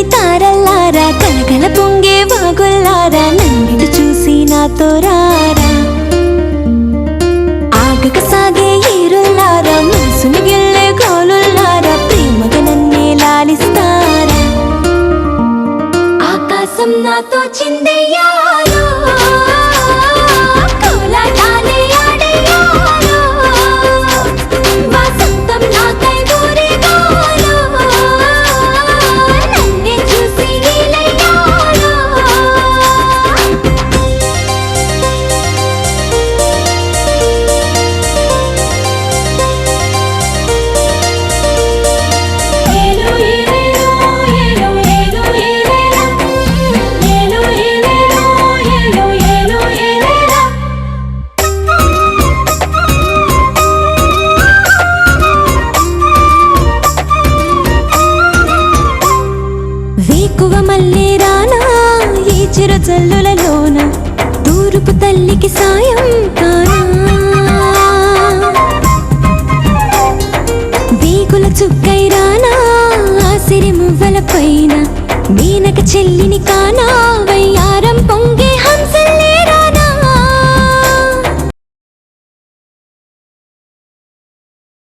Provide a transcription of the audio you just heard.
కళ్ళలోని తారల్లారా కలకల పొంగే వాగుల్లారా నన్నిటి చూసి నాతో రారా ఆగక సాగే ఈరుల్లారా మనసుని గిల్లే కోలుల్లారా ప్రేమగా నన్నే లాలిస్తారా ఆకాశం నాతో చిందెయ్యాలో కోలాటాలే ఆడెయ్యాలో వసంతం నాకై ఊరేగాలో నన్నే చూసి నీలయ్యాలో ఏలో ఏలేలో ఏలో ఏలో ఏలేలా ఏలో ఏలేలో ఏలో ఏలో ఏలేలా వేకువ మల్లె రానా ఈ చిరు జల్లులలోన తూర్పు తల్లికి సాయం కానా వేగుల చుక్కై రానా ఆ సిరి మువ్వల పైన మీనక చెల్లిని కానా